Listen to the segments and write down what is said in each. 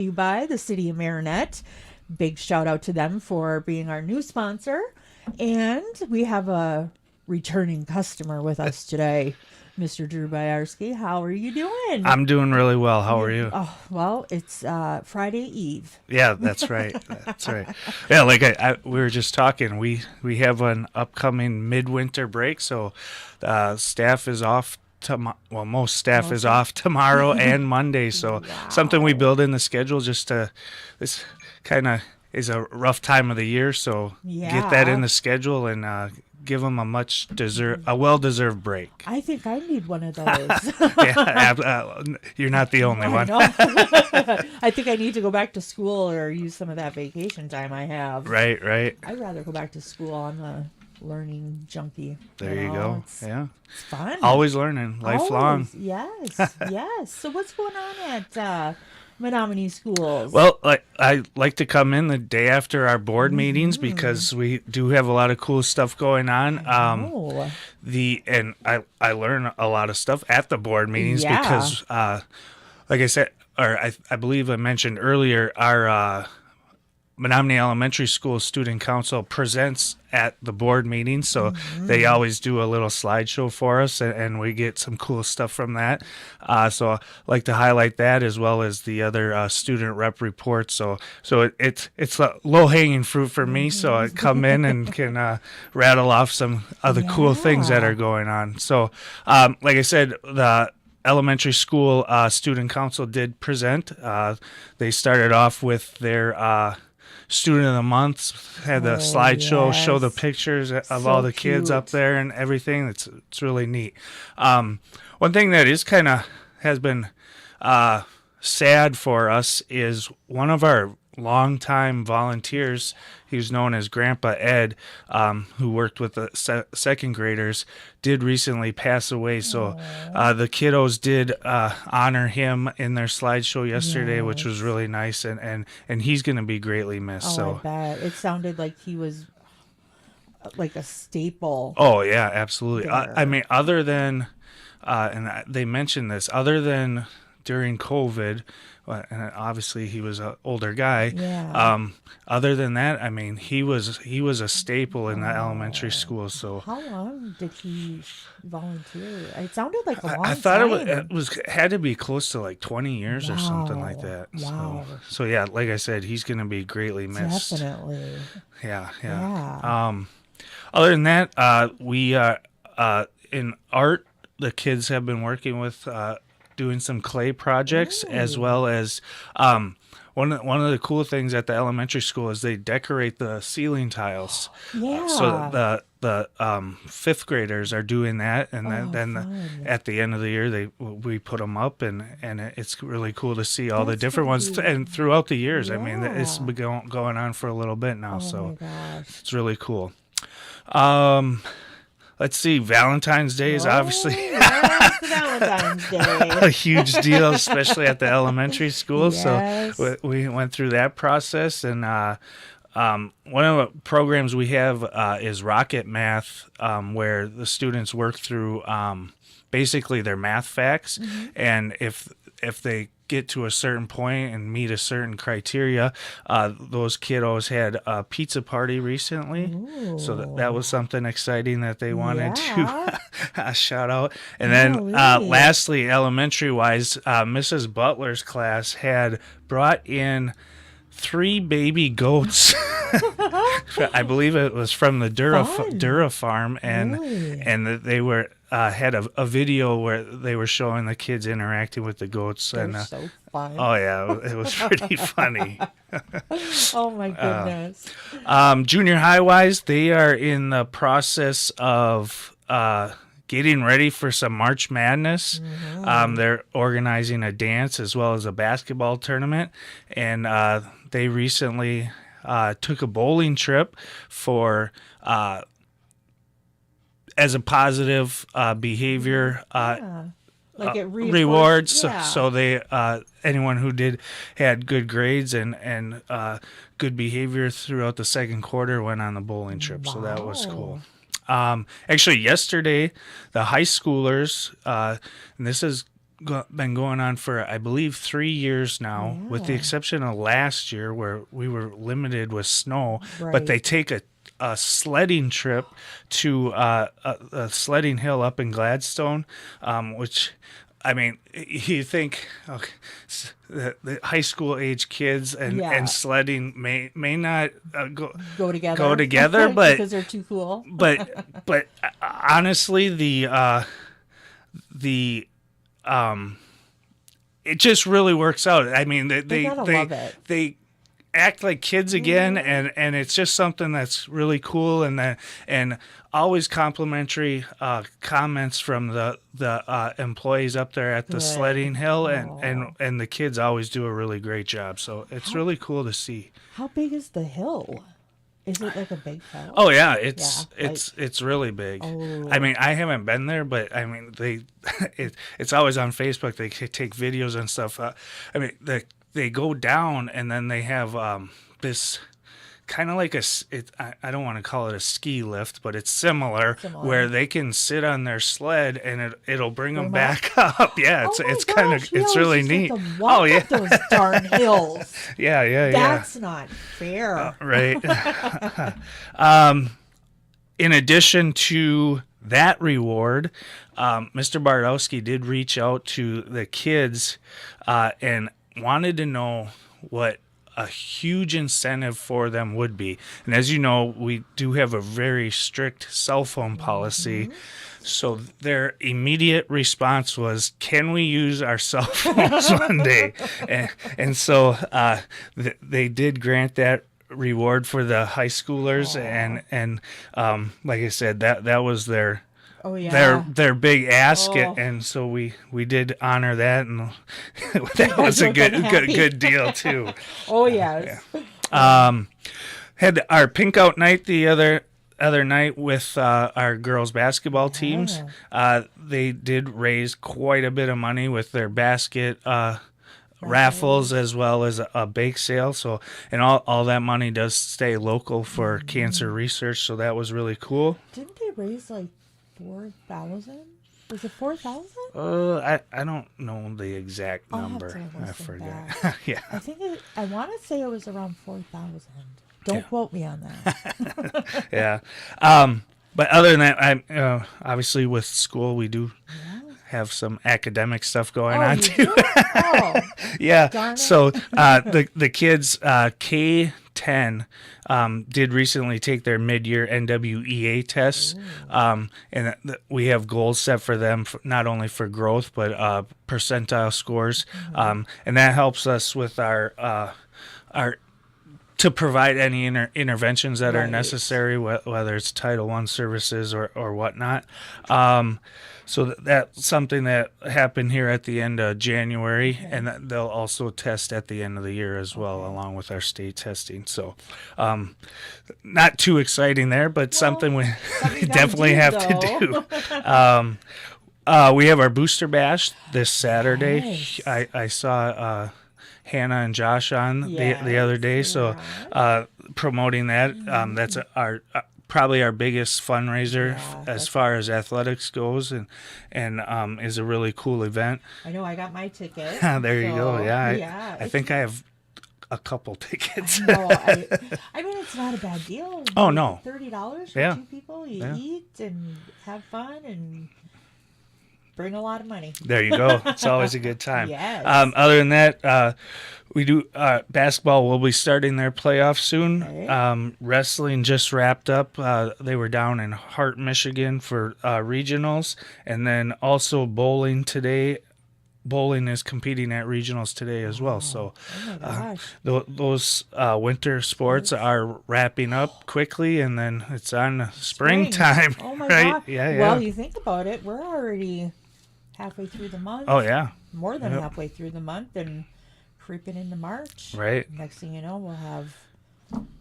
You by the City of Marinette. Big shout out to them for being our new sponsor. And we have a returning customer with us today, Mr. Drew Byarski. How are you doing? I'm doing really well. How are you? Oh, well, it's Friday Eve. Yeah, that's right. That's right. Yeah, like we were just talking. We have an upcoming midwinter break, so staff is off. Most staff is off tomorrow and Monday. So something we Wow. build in the schedule just to this kind of is a rough time of the year. So get that in Yeah. the schedule and give them a well-deserved break. I think I need one of those. Yeah, you're not the only I one. know. I think I need to go back to school or use some of that vacation time I have. Right, right. I'd rather go back to school. I'm a learning junkie. There you go. It's, Yeah. it's fun. Always learning, lifelong. Always. Yes. Yes. So what's going on at Menominee schools? Well, I like to come in the day after our board meetings because we do have a lot of cool stuff going on. Oh. I learn a lot of stuff at the board meetings Yeah. because, like I said, or I believe I mentioned earlier, our Menominee Elementary School Student Council presents at the board meeting, so they always do a little slideshow for us, and we get some cool stuff from that. So I like to highlight that as well as the other student rep reports. It's a low hanging fruit for me, so I come in and can rattle off some other cool things that Yeah. are going on. So, like I said, the elementary school student council did present. They started off with their student of the month, had the Oh, slideshow, show the yes. pictures of So all the kids up cute. there and everything. It's really neat. One thing that is kind of has been sad for us is one of our longtime volunteers. He was known as Grandpa Ed, who worked with the second graders, did recently pass away. So the kiddos did honor him in their slideshow yesterday, which was Yes. really nice, and he's going to be greatly missed. Oh, So, I bet. It sounded like he was like a staple oh yeah, absolutely. I there. mean, other than they mentioned this, other than during COVID, and obviously he was an older guy. Yeah. Other than that, I mean, he was a staple in the elementary school. So How long did he volunteer? It sounded like a I long thought time. it was had to be close to like 20 years or something like Wow. that. Wow. So yeah, like I said, he's gonna be greatly missed. Definitely. Yeah, Yeah. yeah. Other than that, we in art, the kids have been working with doing some clay projects as Ooh. well as one of the cool things at the elementary school is they decorate the ceiling tiles. So Yeah. the fifth graders are doing that, and Oh, then fun. at the end of the year we put them up, and it's really cool to see all the That's different gonna ones. be. And throughout the years, I mean, it's Yeah. been going on for a little bit now, Oh my so gosh. it's really cool. Um, let's see. Valentine's Day is obviously Oh, yes, Valentine's a Day. huge deal, especially at the elementary school. So Yes. we went through that process, and one of the programs we have is Rocket Math, where the students work through basically their math facts, and if they get to a certain point and meet a certain criteria, those kiddos had a pizza party recently, so that Ooh. was something exciting that they wanted Yeah. to shout out. And then Golly. lastly, elementary wise, Mrs. Butler's class had brought in 3 baby goats. I believe it was from the Fun. Dura farm, Really? and they were had a video where they were showing the kids interacting with the goats, They're and so fun. oh yeah, it was pretty funny. Oh my goodness. Junior high wise, they are in the process of getting ready for some March Madness. They're organizing a dance as well as a basketball tournament, and they recently took a bowling trip for as a positive behavior Yeah. Like it rewards. reinforced. Yeah. So they anyone who had good grades and good behavior throughout the second quarter went on the bowling trip. So that was cool. Wow. Actually, yesterday, the high schoolers, and this is been going on for, I believe, 3 years now, with the Yeah. exception of last year where we were limited with snow. But Right. they take a sledding trip to a sledding hill up in Gladstone, which, I mean, you think, okay, the high school age kids Yeah. and sledding may not Go together. go together, but because they're too cool. but honestly, the it just really works out. I mean, They gotta love it. they act like kids again, and it's just something that's really cool, and always complimentary comments from the employees up there at the Good. sledding hill, Aw. and the kids always do a really great job. So it's really cool to see. How big is the hill? Is it like a big hill? Oh yeah, it's Yeah, it's really big. Oh. I mean, I haven't been there, but I mean, it's always on Facebook. They take videos and stuff. I mean, they go down and then they have this kind of like I don't want to call it a ski lift, but it's similar, Similar. where they can sit on their sled and it'll bring them them back up. Yeah, Oh my it's kind of gosh, we it's always really just have neat. to walk Oh yeah, up those darn hills. yeah. That's not fair. Right. In addition to that reward, Mr. Bardowski did reach out to the kids and wanted to know what a huge incentive for them would be. And as you know, we do have a very strict cell phone policy. So their immediate response was, "Can we use our cell phones one day?" And so they did grant that reward for the high schoolers, and like I said, that was their Oh yeah. their big ask, Oh. and so we did honor that, and that was a Make them happy. good deal too. Oh yes. Had our pink out night the other night with our girls basketball teams. They did raise quite a bit of money with their basket raffles, as well as a bake sale. So, and all that money does stay local for cancer research. So that was really cool. Didn't they raise like 4,000? Was it 4,000? I don't know the exact I'll have number. to I listen forget. back. Yeah. I want to say it was around 4,000. Don't quote me on that. Yeah. But other than that, I'm obviously with school we do have some academic stuff going on you too. do? Oh, Yeah. Darn it. So the kids K-10 did recently take their mid-year NWEA test, and we have goals set for them, not only for growth but percentile scores, and that helps us with our to provide any interventions that are Right. necessary, whether it's Title I services or whatnot. So that's something that happened here at the end of January, and that they'll also test at the end of the year as well, along with our state testing. So not too exciting there, but something we something you gotta definitely do, have though. to do. We have our booster bash this Saturday. Nice. I saw Hannah and Josh on the other day, Yes, so promoting that. That's our probably our biggest fundraiser as far as athletics goes, and is a really cool event. I know I got my ticket. There you go. so, Yeah, I think I have a couple tickets. No, I mean it's not a bad deal. Oh, no. $30 for Yeah. 2 people. You Yeah. eat and have fun and bring a lot of money. There you go. It's always a good time. Yes. Other than that, we do basketball will be starting their playoffs soon. Okay. Wrestling just wrapped up. They were down in Hart, Michigan for regionals, and then also bowling today. Bowling is competing at regionals today as well. So Oh my gosh. those winter sports are wrapping up quickly, and then it's on springtime. Oh my right? god. Yeah. Well, you think about it, we're already halfway through the month. Oh yeah. More than Yep. halfway through the month and creeping into March. Right. Next thing you know, we'll have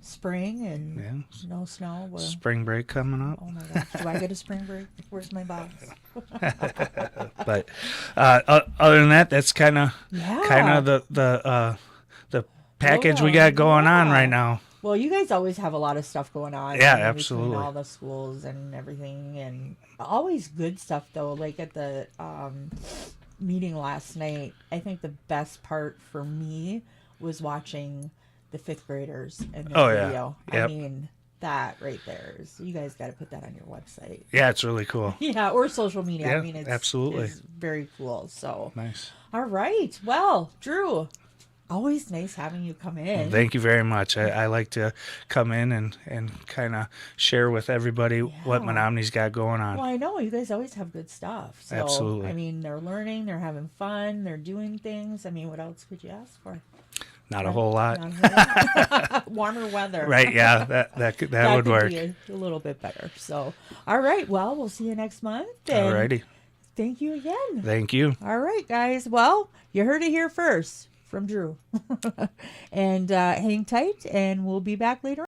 spring and Yeah. no snow. Spring break coming up. Oh my gosh. Do I get a spring break? Where's my box? But other than that, that's kind of Yeah. the package we got going on Yeah. right now. Well, you guys always have a lot of stuff going on. Yeah, between absolutely. all the schools and everything, and always good stuff though. Like at the meeting last night, I think the best part for me was watching the fifth graders and their Oh, yeah. video. I Yep. mean, that right there is, you guys got to put that on your website. Yeah, it's really cool. Yeah, or social media. Yeah, I mean, absolutely. it's very cool. So, Nice. all right. Well, Drew, always nice having you come in. Thank you very much. I like to come in and kind of share with everybody what Yeah. Menominee's got going on. Well, I know you guys always have good stuff. So, Absolutely. I mean, they're learning, they're having fun, they're doing things. I mean, what else could you ask for? Not a whole lot. Not a whole lot. Warmer weather. Right, yeah, that would could work. be a little bit better. So, all right. Well, we'll see you next month. And Alrighty. thank you again. Thank you. All right, guys. Well, you heard it here first from Drew. And hang tight, and we'll be back later.